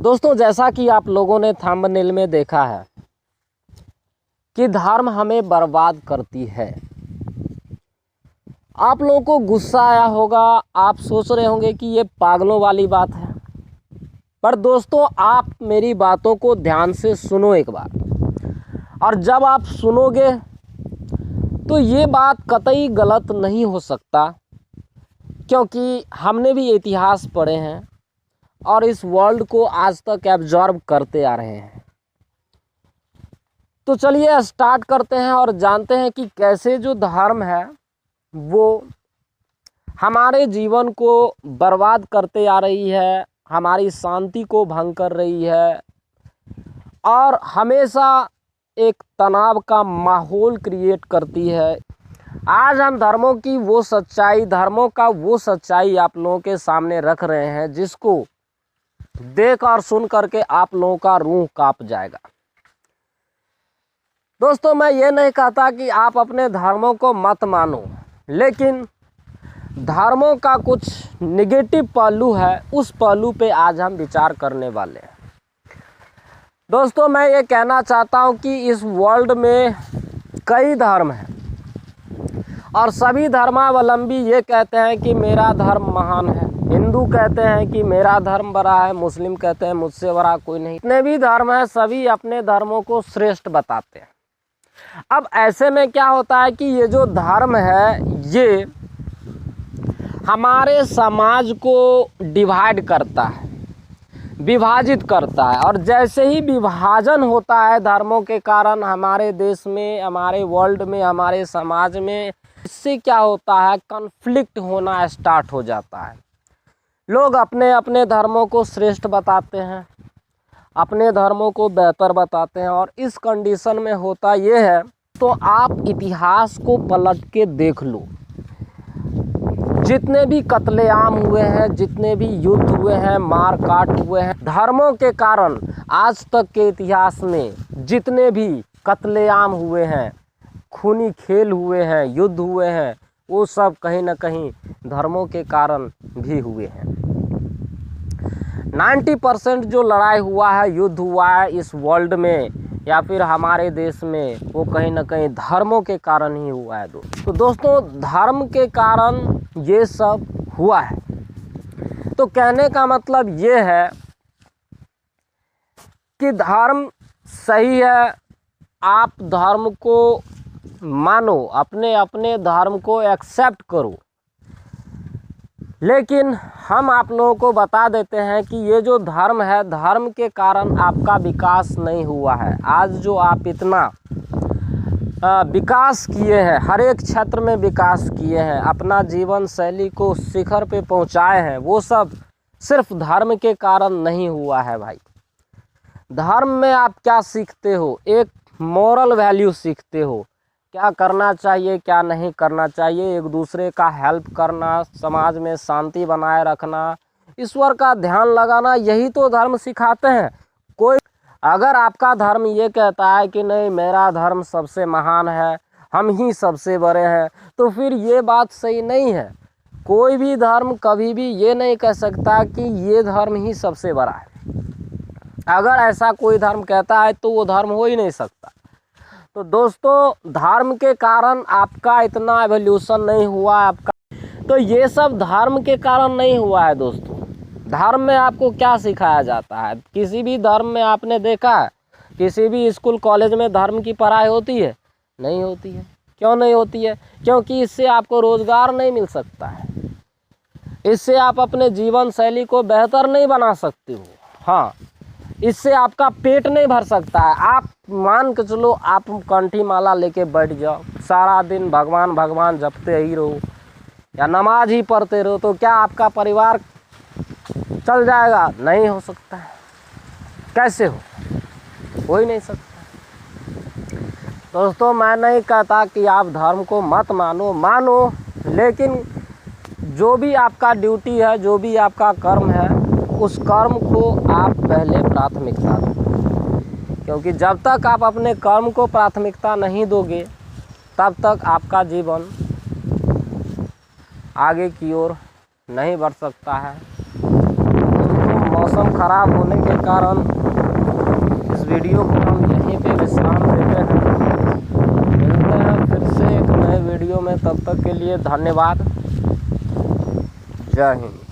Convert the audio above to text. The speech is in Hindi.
दोस्तों, जैसा कि आप लोगों ने थंबनेल में देखा है कि धर्म हमें बर्बाद करती है। आप लोगों को गुस्सा आया होगा, आप सोच रहे होंगे कि ये पागलों वाली बात है। पर दोस्तों, आप मेरी बातों को ध्यान से सुनो एक बार, और जब आप सुनोगे तो ये बात कतई गलत नहीं हो सकता, क्योंकि हमने भी इतिहास पढ़े हैं और इस वर्ल्ड को आज तक एब्जॉर्ब करते आ रहे हैं। तो चलिए स्टार्ट करते हैं और जानते हैं कि कैसे जो धर्म है वो हमारे जीवन को बर्बाद करते आ रही है, हमारी शांति को भंग कर रही है और हमेशा एक तनाव का माहौल क्रिएट करती है। आज हम धर्मों का वो सच्चाई आप लोगों के सामने रख रहे हैं, जिसको देख और सुन करके आप लोगों का रूह कांप जाएगा। दोस्तों, मैं ये नहीं कहता कि आप अपने धर्मों को मत मानो, लेकिन धर्मों का कुछ नेगेटिव पहलू है, उस पहलू पे आज हम विचार करने वाले हैं। दोस्तों, मैं ये कहना चाहता हूँ कि इस वर्ल्ड में कई धर्म हैं और सभी धर्मावलंबी ये कहते हैं कि मेरा धर्म महान है। हिंदू कहते हैं कि मेरा धर्म बड़ा है, मुस्लिम कहते हैं मुझसे बड़ा कोई नहीं। जितने भी धर्म हैं सभी अपने धर्मों को श्रेष्ठ बताते हैं। अब ऐसे में क्या होता है कि ये जो धर्म है ये हमारे समाज को डिवाइड करता है, विभाजित करता है, और जैसे ही विभाजन होता है धर्मों के कारण हमारे देश में, हमारे वर्ल्ड में, हमारे समाज में, इससे क्या होता है, कॉन्फ्लिक्ट होना स्टार्ट हो जाता है। लोग अपने अपने धर्मों को श्रेष्ठ बताते हैं, अपने धर्मों को बेहतर बताते हैं, और इस कंडीशन में होता ये है, तो आप इतिहास को पलट के देख लो। जितने भी कत्लेआम हुए हैं, जितने भी युद्ध हुए हैं, मार काट हुए हैं, धर्मों के कारण आज तक के इतिहास में जितने भी कत्लेआम हुए हैं, खूनी खेल हुए हैं, युद्ध हुए हैं, वो सब कहीं ना कहीं धर्मों के कारण भी हुए हैं। 90% जो लड़ाई हुआ है, युद्ध हुआ है इस वर्ल्ड में या फिर हमारे देश में, वो कहीं ना कहीं धर्मों के कारण ही हुआ है। तो दोस्तों, धर्म के कारण ये सब हुआ है। तो कहने का मतलब ये है कि धर्म सही है, आप धर्म को मानो, अपने अपने धर्म को एक्सेप्ट करो, लेकिन हम आप लोगों को बता देते हैं कि ये जो धर्म है, धर्म के कारण आपका विकास नहीं हुआ है। आज जो आप इतना विकास किए हैं, हर एक क्षेत्र में विकास किए हैं, अपना जीवन शैली को शिखर पे पहुंचाए हैं, वो सब सिर्फ धर्म के कारण नहीं हुआ है भाई। धर्म में आप क्या सीखते हो? एक मॉरल वैल्यू सीखते हो, क्या करना चाहिए, क्या नहीं करना चाहिए, एक दूसरे का हेल्प करना, समाज में शांति बनाए रखना, ईश्वर का ध्यान लगाना, यही तो धर्म सिखाते हैं। कोई अगर आपका धर्म ये कहता है कि नहीं मेरा धर्म सबसे महान है, हम ही सबसे बड़े हैं, तो फिर ये बात सही नहीं है। कोई भी धर्म कभी भी ये नहीं कह सकता कि ये धर्म ही सबसे बड़ा है। अगर ऐसा कोई धर्म कहता है तो वो धर्म हो ही नहीं सकता। तो दोस्तों, धर्म के कारण आपका इतना एवोल्यूशन नहीं हुआ आपका, तो ये सब धर्म के कारण नहीं हुआ है। दोस्तों, धर्म में आपको क्या सिखाया जाता है? किसी भी धर्म में आपने देखा है, किसी भी स्कूल कॉलेज में धर्म की पढ़ाई होती है? नहीं होती है। क्यों नहीं होती है? क्योंकि इससे आपको रोज़गार नहीं मिल सकता है, इससे आप अपने जीवन शैली को बेहतर नहीं बना सकते हो। हाँ, इससे आपका पेट नहीं भर सकता है। आप मान के चलो, आप कंठी माला लेके बैठ जाओ, सारा दिन भगवान भगवान जपते ही रहो या नमाज ही पढ़ते रहो, तो क्या आपका परिवार चल जाएगा? नहीं हो सकता है। कैसे हो ही नहीं सकता। दोस्तों, मैं नहीं कहता कि आप धर्म को मत मानो, लेकिन जो भी आपका ड्यूटी है, जो भी आपका कर्म है, उस कर्म को आप पहले प्राथमिकता दो, क्योंकि जब तक आप अपने कर्म को प्राथमिकता नहीं दोगे तब तक आपका जीवन आगे की ओर नहीं बढ़ सकता है। मौसम ख़राब होने के कारण इस वीडियो को हम यहीं पे विश्राम देते हैं। मिलते हैं फिर से एक नए वीडियो में, तब तक के लिए धन्यवाद। जय हिंद।